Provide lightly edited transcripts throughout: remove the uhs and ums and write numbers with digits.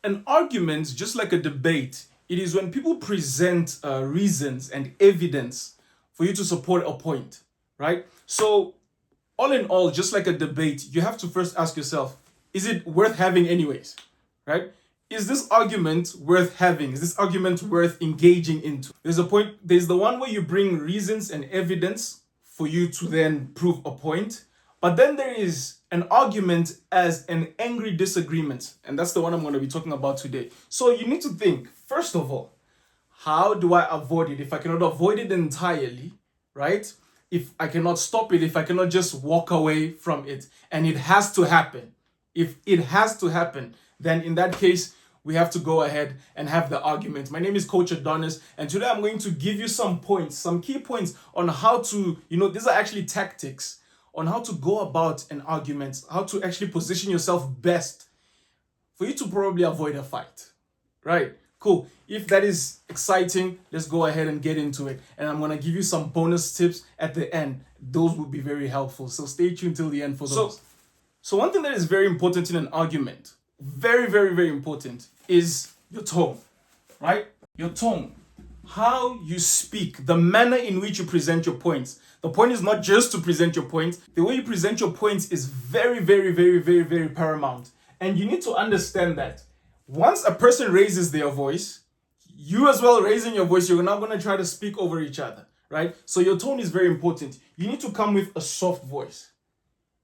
An argument, just like a debate, it is when people present reasons and evidence for you to support a point, right? So, all in all, just like a debate, you have to first ask yourself, is it worth having anyways, right? Is this argument worth having? Is this argument worth engaging into? There's the one where you bring reasons and evidence for you to then prove a point. But then there is an argument as an angry disagreement. And that's the one I'm going to be talking about today. So you need to think, first of all, how do I avoid it? If I cannot avoid it entirely, right? If I cannot stop it, if I cannot just walk away from it, and it has to happen. If it has to happen, then in that case, we have to go ahead and have the argument. My name is Coach Adonis, and today I'm going to give you some points, some key points on how to, these are actually tactics on how to go about an argument, how to actually position yourself best for you to probably avoid a fight, right? Cool. If that is exciting, let's go ahead and get into it. And I'm going to give you some bonus tips at the end. Those will be very helpful. So stay tuned till the end for those. So one thing that is very important in an argument, very, very, very important, is your tone, right? Your tone. How you speak, the manner in which you present your points. The point is not just to present your points. The way you present your points is very, very, very, very, very paramount. And you need to understand that once a person raises their voice, you as well raising your voice, you're not going to try to speak over each other, right? So your tone is very important. You need to come with a soft voice.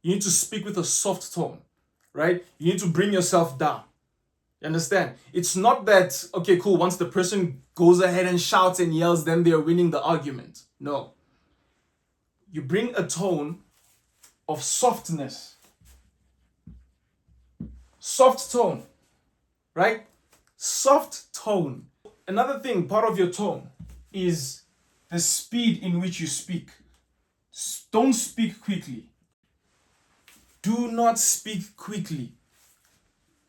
You need to speak with a soft tone, right? You need to bring yourself down. You understand? It's not that, okay, cool, once the person goes ahead and shouts and yells, then they're winning the argument. No. You bring a tone of softness. Soft tone, right? Soft tone. Another thing, part of your tone, is the speed in which you speak. Don't speak quickly. Do not speak quickly.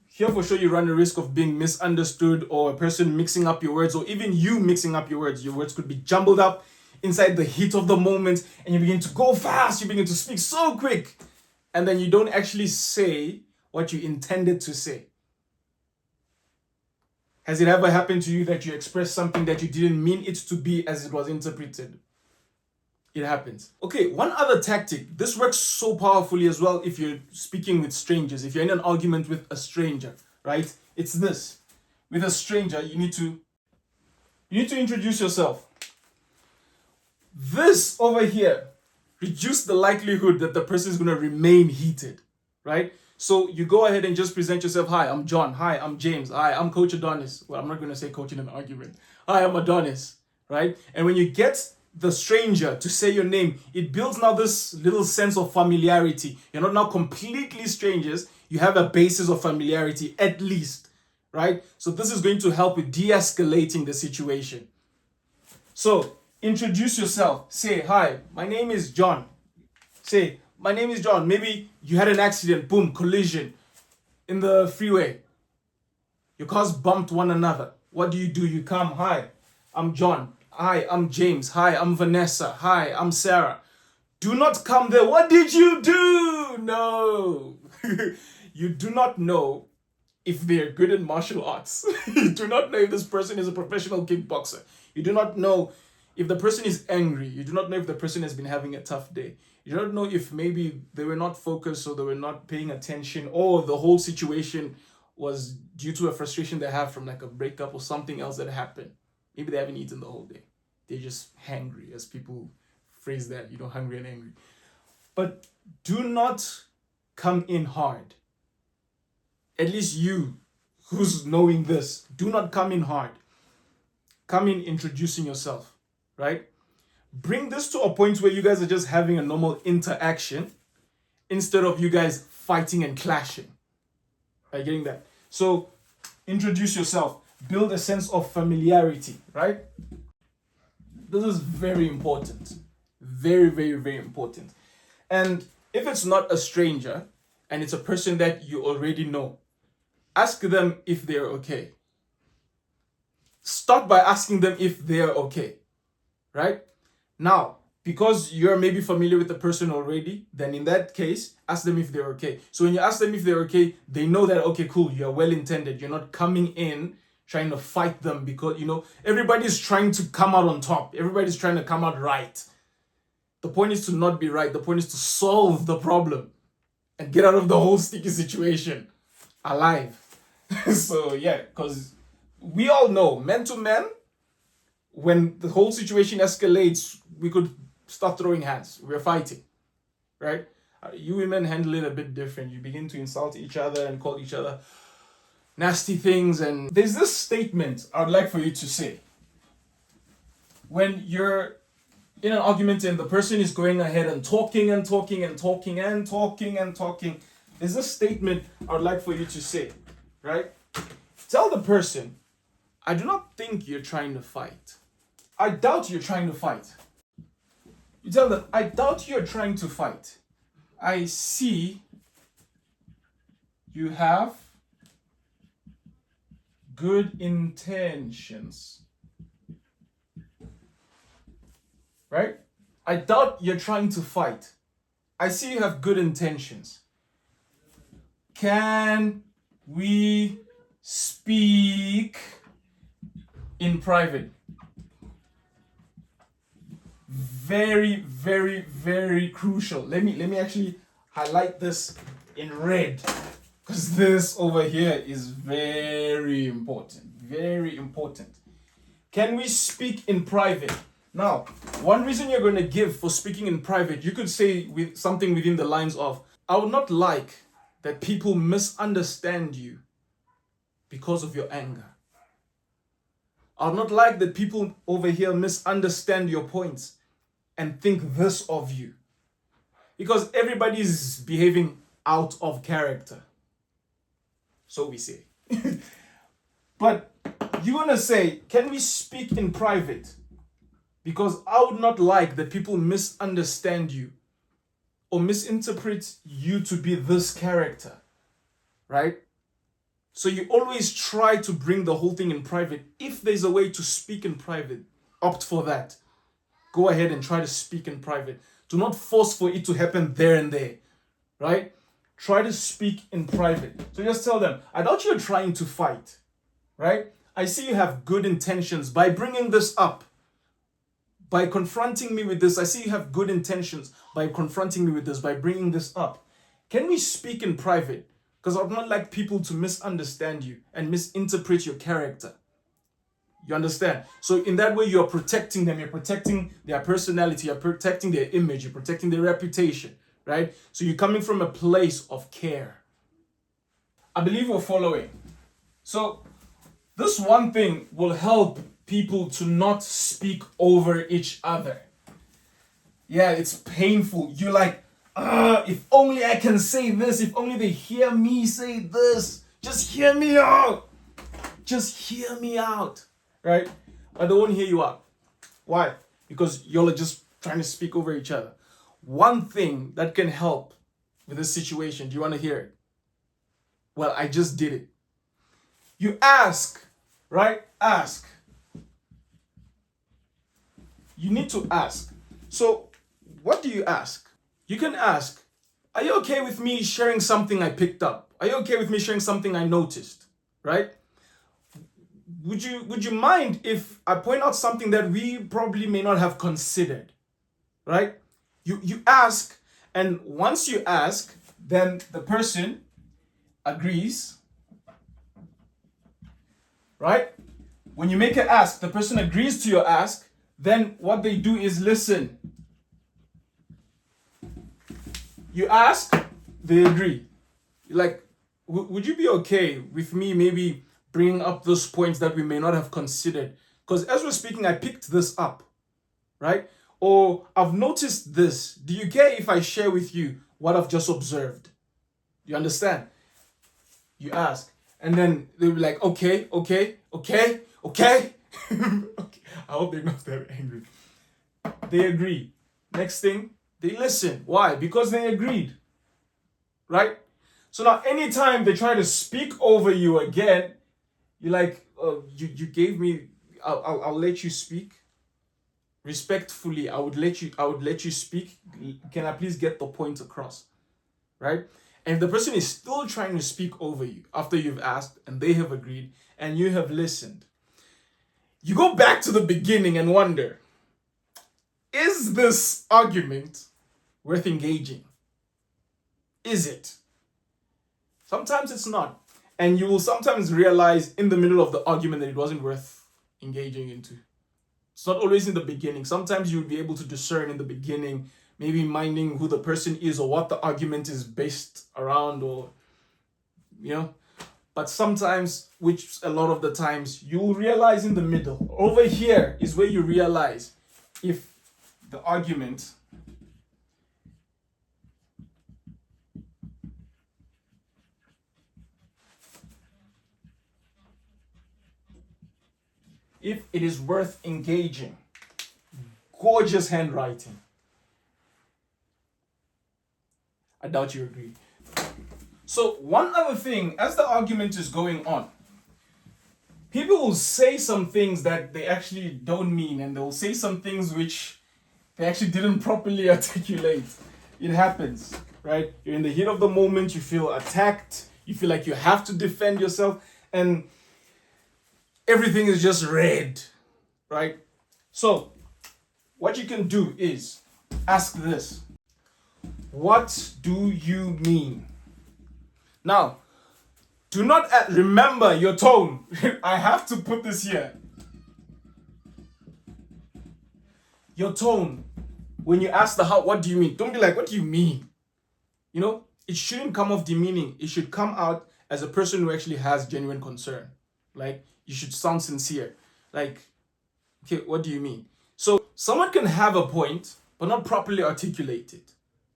Here for sure you run the risk of being misunderstood, or a person mixing up your words, or even you mixing up your words. Your words could be jumbled up inside the heat of the moment, and you begin to go fast, you begin to speak so quick, and then you don't actually say what you intended to say. Has it ever happened to you that you expressed something that you didn't mean it to be as it was interpreted? It happens. Okay, one other tactic. This works so powerfully as well if you're speaking with strangers. If you're in an argument with a stranger, right? It's this. With a stranger, you need to introduce yourself. This over here reduce the likelihood that the person is going to remain heated, right? So you go ahead and just present yourself. Hi, I'm John. Hi, I'm James. Hi, I'm Coach Adonis. Well, I'm not going to say coach in an argument. Hi, I'm Adonis, right? And when you get the stranger to say your name, it builds now this little sense of familiarity. You're not now completely strangers. You have a basis of familiarity at least, right? So this is going to help with de-escalating the situation. So introduce yourself. Say, hi, my name is John. Say, my name is John. Maybe you had an accident, boom, collision in the freeway. Your cars bumped one another. What do? You come, hi, I'm John. Hi, I'm James. Hi, I'm Vanessa. Hi, I'm Sarah. Do not come there. What did you do? No. You do not know if they're good in martial arts. You do not know if this person is a professional kickboxer. You do not know if the person is angry. You do not know if the person has been having a tough day. You don't know if maybe they were not focused, or they were not paying attention, or the whole situation was due to a frustration they have from like a breakup or something else that happened. Maybe they haven't eaten the whole day. They're just hangry, as people phrase that, hungry and angry. But do not come in hard. At least you, who's knowing this, do not come in hard. Come in introducing yourself, right? Bring this to a point where you guys are just having a normal interaction instead of you guys fighting and clashing. Are you getting that? So introduce yourself. Build a sense of familiarity, right? This is very important. Very, very, very important. And if it's not a stranger and it's a person that you already know, ask them if they're okay. Start by asking them if they're okay, right? Now, because you're maybe familiar with the person already, then in that case, ask them if they're okay. So when you ask them if they're okay, they know that, okay, cool, you're well intended. You're not coming in trying to fight them because, everybody's trying to come out on top. Everybody's trying to come out right. The point is to not be right. The point is to solve the problem and get out of the whole sticky situation alive. So yeah, because we all know, man to man, when the whole situation escalates, we could start throwing hands. We're fighting, right? You women handle it a bit different. You begin to insult each other and call each other nasty things. And there's this statement I'd like for you to say. When you're in an argument and the person is going ahead and talking and talking and talking and talking and talking, there's this statement I'd like for you to say, right? Tell the person, I do not think you're trying to fight. I doubt you're trying to fight. You tell them, I doubt you're trying to fight. I see you have good intentions. Right? I doubt you're trying to fight. I see you have good intentions. Can we speak in private? Very, very, very crucial. Let me actually highlight this in red, because this over here is very important. Very important. Can we speak in private? Now, one reason you're going to give for speaking in private, you could say with something within the lines of, I would not like that people misunderstand you because of your anger. I would not like that people over here misunderstand your points and think this of you. Because everybody is behaving out of character. So we say. But you're going to say, can we speak in private? Because I would not like that people misunderstand you or misinterpret you to be this character, right? So you always try to bring the whole thing in private. If there's a way to speak in private, opt for that. Go ahead and try to speak in private. Do not force for it to happen there and there, right? Try to speak in private. So just tell them, I doubt you're trying to fight, right? I see you have good intentions by bringing this up. By confronting me with this, I see you have good intentions by confronting me with this, by bringing this up. Can we speak in private? Because I would not like people to misunderstand you and misinterpret your character. You understand? So in that way, you're protecting them. You're protecting their personality. You're protecting their image. You're protecting their reputation, right? So you're coming from a place of care. I believe we're following. So this one thing will help people to not speak over each other. Yeah, it's painful. You're like, if only I can say this, if only they hear me say this. Just hear me out. Just hear me out. Right? But they won't hear you out. Why? Because y'all are just trying to speak over each other. One thing that can help with this situation, do you want to hear it? Well, I just did it. You ask, right? Ask. You need to ask. So, what do you ask? You can ask, are you okay with me sharing something I picked up? Are you okay with me sharing something I noticed? Right? Would you mind if I point out something that we probably may not have considered? Right? You ask, and once you ask, then the person agrees. Right? When you make an ask, the person agrees to your ask. Then what they do is listen. You ask, they agree. You're like, would you be okay with me maybe bringing up those points that we may not have considered? Because as we're speaking, I picked this up, right? Or I've noticed this. Do you care if I share with you what I've just observed? You understand? You ask. And then they'll be like, okay. Okay. I hope they're not that angry. They agree. Next thing, they listen. Why? Because they agreed. Right? So now anytime they try to speak over you again, you're like, you gave me, I'll let you speak. respectfully, I would let you speak. Can I please get the point across? Right? And if the person is still trying to speak over you after you've asked and they have agreed and you have listened, you go back to the beginning and wonder, is this argument worth engaging? Is it? Sometimes it's not. And you will sometimes realize in the middle of the argument that it wasn't worth engaging into. It's not always in the beginning. Sometimes you'll be able to discern in the beginning, maybe minding who the person is or what the argument is based around, or, But sometimes, which a lot of the times, you'll realize in the middle. Over here is where you realize if the argument if it is worth engaging. Gorgeous handwriting. I doubt you agree. So one other thing, as the argument is going on, people will say some things that they actually don't mean, and they'll say some things which they actually didn't properly articulate. It happens, right? You're in the heat of the moment, you feel attacked, you feel like you have to defend yourself, and everything is just red, right? So what you can do is ask this: what do you mean? Now, do not remember your tone. I have to put this here. Your tone, when you ask the how, what do you mean? Don't be like, what do you mean? It shouldn't come off demeaning. It should come out as a person who actually has genuine concern. Like, you should sound sincere. Like, okay, what do you mean? So someone can have a point, but not properly articulate it,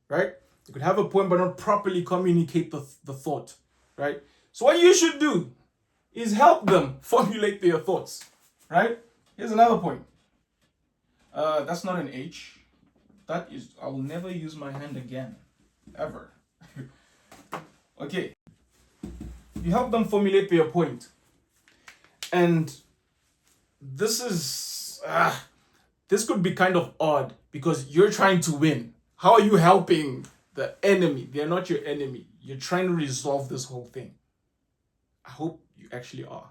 right? You could have a point, but not properly communicate the thought, right? So what you should do is help them formulate their thoughts, right? Here's another point. That's not an H. That is, I will never use my hand again, ever. Okay. You help them formulate their point. And this could be kind of odd because you're trying to win. How are you helping the enemy? They're not your enemy. You're trying to resolve this whole thing. I hope you actually are.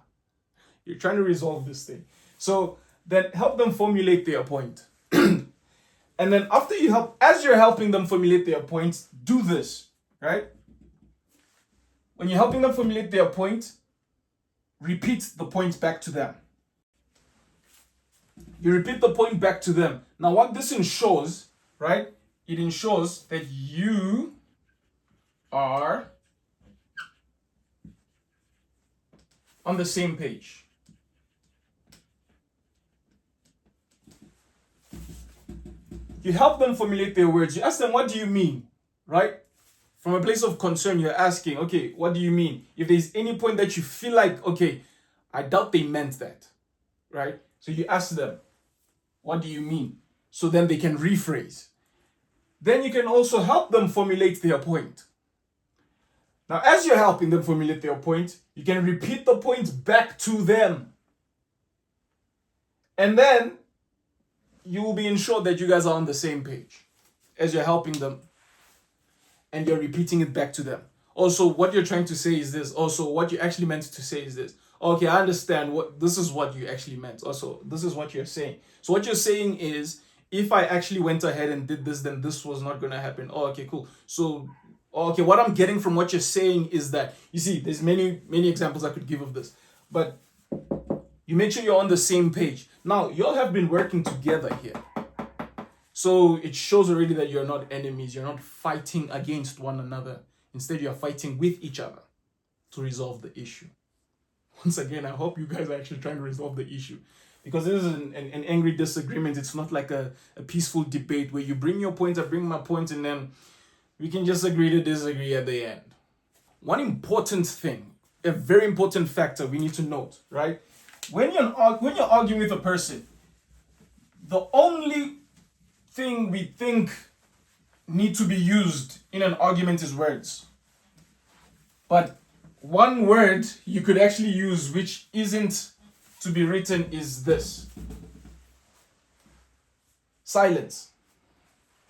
You're trying to resolve this thing. So then help them formulate their point. And then as you're helping them formulate their points, do this, right? When you're helping them formulate their point, repeat the point back to them. You repeat the point back to them. Now what this ensures, right? It ensures that you are on the same page. You help them formulate their words. You ask them, what do you mean? Right? From a place of concern, you're asking, okay, what do you mean? If there's any point that you feel like, okay, I doubt they meant that. Right? So you ask them, what do you mean? So then they can rephrase. Then you can also help them formulate their point. Now, as you're helping them formulate their point, you can repeat the point back to them. And then you will be ensured that you guys are on the same page as you're helping them and you're repeating it back to them. Also, what you're trying to say is this. Also, what you actually meant to say is this. Okay, I understand this is what you actually meant. Also, this is what you're saying. So what you're saying is, if I actually went ahead and did this, then this was not going to happen. Oh, okay, cool. So, okay, what I'm getting from what you're saying is that, you see, there's many examples I could give of this, but you make sure you're on the same page. Now, you all have been working together here. So it shows already that you're not enemies. You're not fighting against one another. Instead, you're fighting with each other to resolve the issue. Once again, I hope you guys are actually trying to resolve the issue. Because this is an angry disagreement. It's not like a peaceful debate where you bring your point, I bring my point, and then we can just agree to disagree at the end. One important thing, a very important factor we need to note, right? When you're arguing with a person, the only thing we think need to be used in an argument is words. But one word you could actually use which isn't to be written is this. Silence.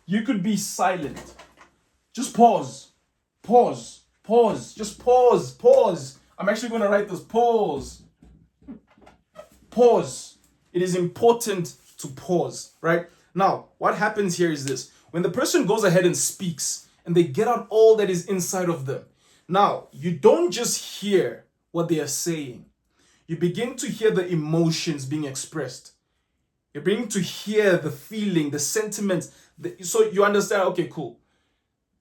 You could be silent. Just pause. Pause. Pause. Just pause. Pause. I'm actually going to write this. Pause. Pause. It is important to pause, right? Now, what happens here is this. When the person goes ahead and speaks and they get out all that is inside of them, now, you don't just hear what they are saying. You begin to hear the emotions being expressed. You're beginning to hear the feeling, the sentiments. So you understand, okay, cool.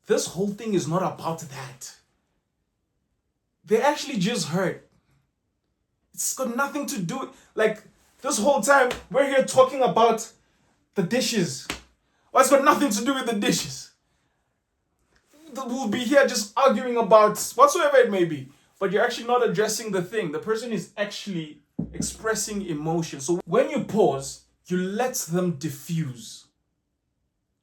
This whole thing is not about that. They actually just heard. It's got nothing to do, like this whole time we're here talking about the dishes. Well, it's got nothing to do with the dishes. We'll be here just arguing about whatsoever it may be, but you're actually not addressing the thing. The person is actually expressing emotion. So when you pause, you let them diffuse.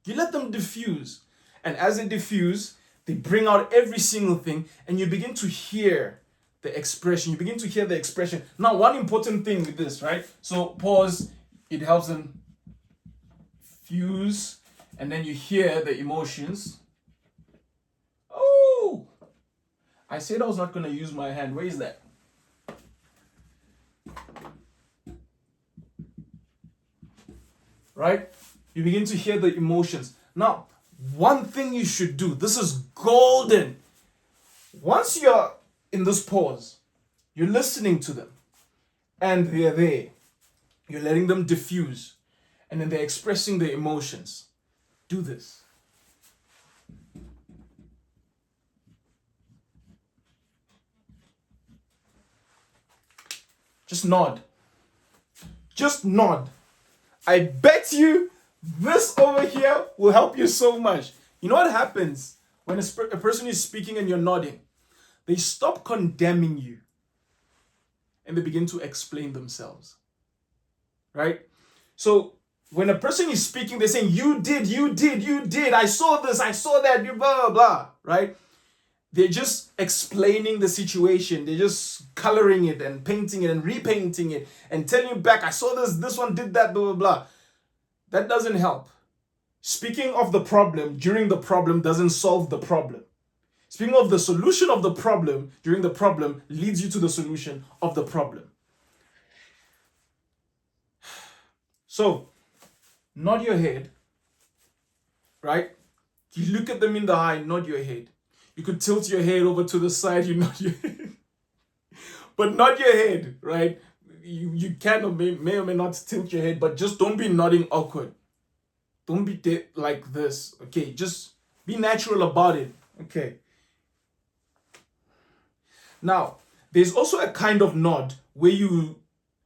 You let them diffuse. And as they diffuse, they bring out every single thing, and you begin to hear the expression. You begin to hear the expression. Now, one important thing with this, right? So pause, it helps them fuse, and then you hear the emotions. Oh, I said I was not going to use my hand. Where is that? Right? You begin to hear the emotions. Now, one thing you should do, this is golden. Once you're in this pause, you're listening to them, and they're there. You're letting them diffuse, and then they're expressing their emotions. Do this. Just nod. Just nod. I bet you this over here will help you so much. You know what happens when a person is speaking and you're nodding? They stop condemning you and they begin to explain themselves. Right? So when a person is speaking, they're saying, you did, I saw this, I saw that, blah, blah, blah. Right? They're just explaining the situation. They're just coloring it and painting it and repainting it and telling you back, I saw this one did that, blah, blah, blah. That doesn't help. Speaking of the problem during the problem doesn't solve the problem. Speaking of the solution of the problem during the problem leads you to the solution of the problem. So, nod your head, right? You look at them in the eye, nod your head. You could tilt your head over to the side, you nod your head. But nod your head, right? You can or may or may not tilt your head, but just don't be nodding awkward. Don't be like this, okay? Just be natural about it, okay? Now, there's also a kind of nod where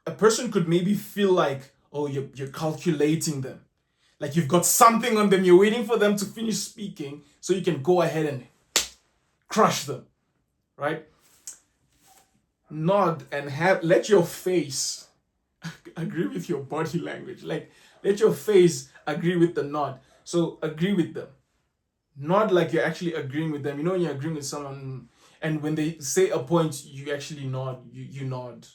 a person could maybe feel like, oh, you're calculating them. Like you've got something on them, you're waiting for them to finish speaking so you can go ahead and crush them, right? Nod and let your face agree with your body language. Like, let your face agree with the nod. So agree with them. Nod like you're actually agreeing with them. You know when you're agreeing with someone and when they say a point, you actually nod. You nod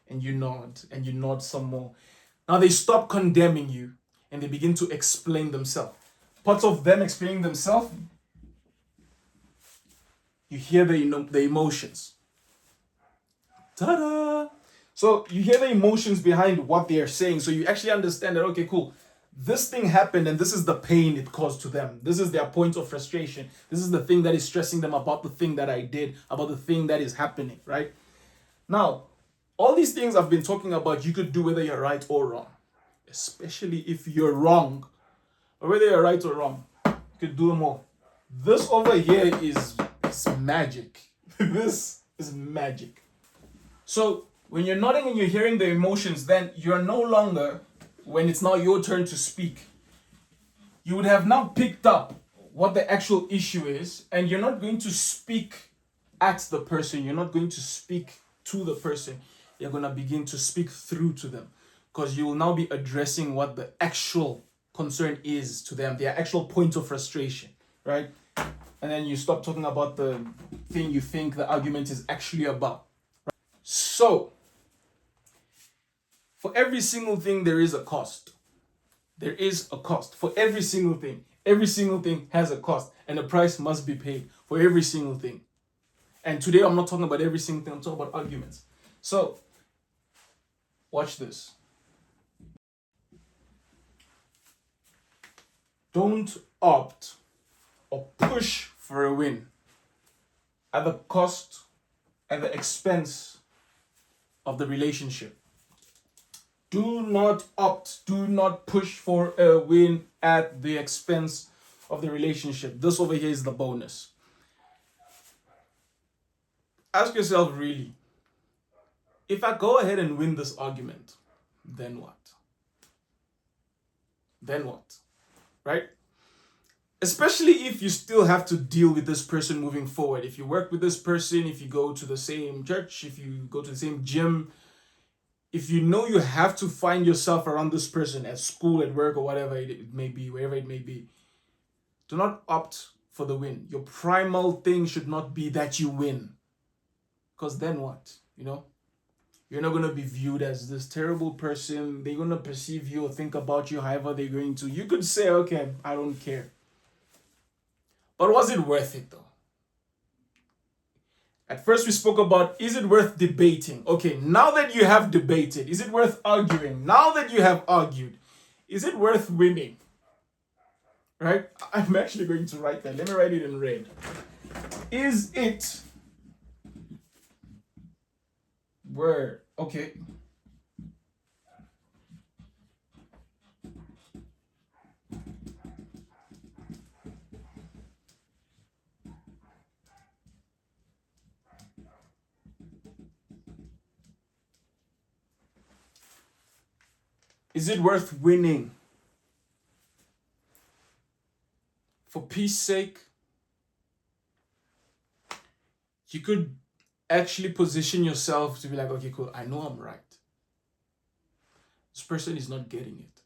and you nod and you nod some more. Now they stop condemning you and they begin to explain themselves. Parts of them explaining themselves, you hear the emotions. Ta-da! So you hear the emotions behind what they are saying. So you actually understand that, okay, cool. This thing happened and this is the pain it caused to them. This is their point of frustration. This is the thing that is stressing them about the thing that I did, about the thing that is happening, right? Now, all these things I've been talking about, you could do whether you're right or wrong. Especially if you're wrong. Or whether you're right or wrong, you could do them all. This over here is magic. This is magic. So when you're nodding and you're hearing the emotions, then you're no longer, when it's now your turn to speak, you would have now picked up what the actual issue is, and you're not going to speak at the person. You're not going to speak to the person. You're going to begin to speak through to them, because you will now be addressing what the actual concern is to them, their actual point of frustration, right? And then you stop talking about the thing you think the argument is actually about. Right? So, for every single thing, there is a cost. There is a cost for every single thing. Every single thing has a cost, and a price must be paid for every single thing. And today I'm not talking about every single thing, I'm talking about arguments. So, watch this. Don't opt or push for a win at the cost, at the expense of the relationship. Do not opt, do not push for a win at the expense of the relationship. This over here is the bonus. Ask yourself, really, if I go ahead and win this argument, then what? Then what? Right? Especially if you still have to deal with this person moving forward. If you work with this person, if you go to the same church, if you go to the same gym, if you know you have to find yourself around this person at school, at work, or whatever it may be, wherever it may be, do not opt for the win. Your primal thing should not be that you win. Because then what? You're not going to be viewed as this terrible person. They're going to perceive you or think about you however they're going to. You could say, okay, I don't care. But was it worth it though? At first we spoke about, is it worth debating? Okay, now that you have debated, is it worth arguing? Now that you have argued, is it worth winning? Right? I'm actually going to write that. Let me write it in red. Is it worth, okay. Is it worth winning? For peace sake, you could actually position yourself to be like, okay, cool, I know I'm right. This person is not getting it.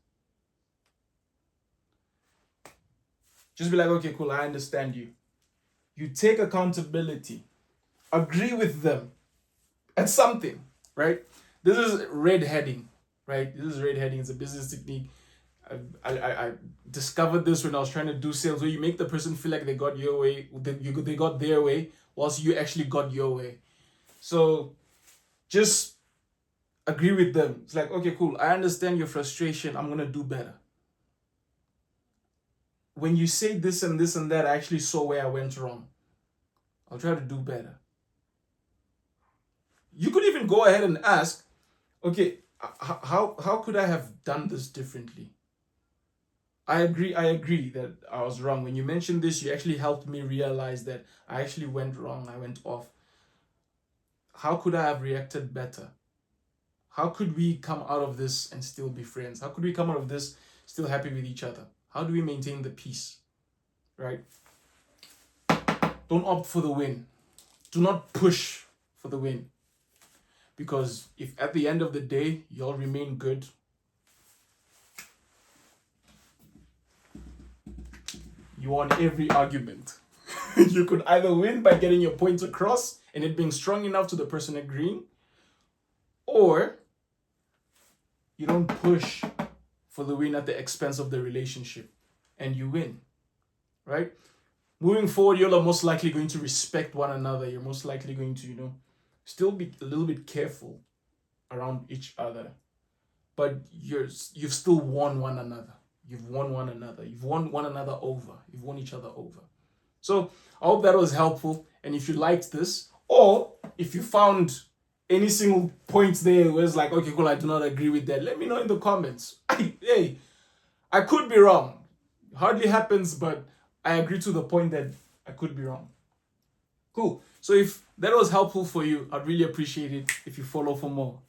Just be like, okay, cool, I understand you. You take accountability. Agree with them at something, right? This is red heading, right? This is red heading. It's a business technique. I discovered this when I was trying to do sales, where you make the person feel like they got your way, they got their way, whilst you actually got your way. So just agree with them. It's like, okay, cool, I understand your frustration. I'm going to do better. When you say this and this and that, I actually saw where I went wrong. I'll try to do better. You could even go ahead and ask, okay, how could I have done this differently? I agree that I was wrong. When you mentioned this, you actually helped me realize that I actually went wrong. I went off. How could I have reacted better? How could we come out of this and still be friends? How could we come out of this still happy with each other? How do we maintain the peace? Right? Don't opt for the win. Do not push for the win. Because if at the end of the day, y'all remain good, you won every argument. You could either win by getting your point across and it being strong enough to the person agreeing, or you don't push for the win at the expense of the relationship and you win, right? Moving forward, you're most likely going to respect one another. You're most likely going to, still be a little bit careful around each other, but you've still won one another. You've won one another. You've won one another over. You've won each other over. So I hope that was helpful. And if you liked this, or if you found any single points there where it's like, okay, cool, I do not agree with that, let me know in the comments. Hey, I could be wrong. Hardly happens, but I agree to the point that I could be wrong. Cool. So if that was helpful for you, I'd really appreciate it if you follow for more.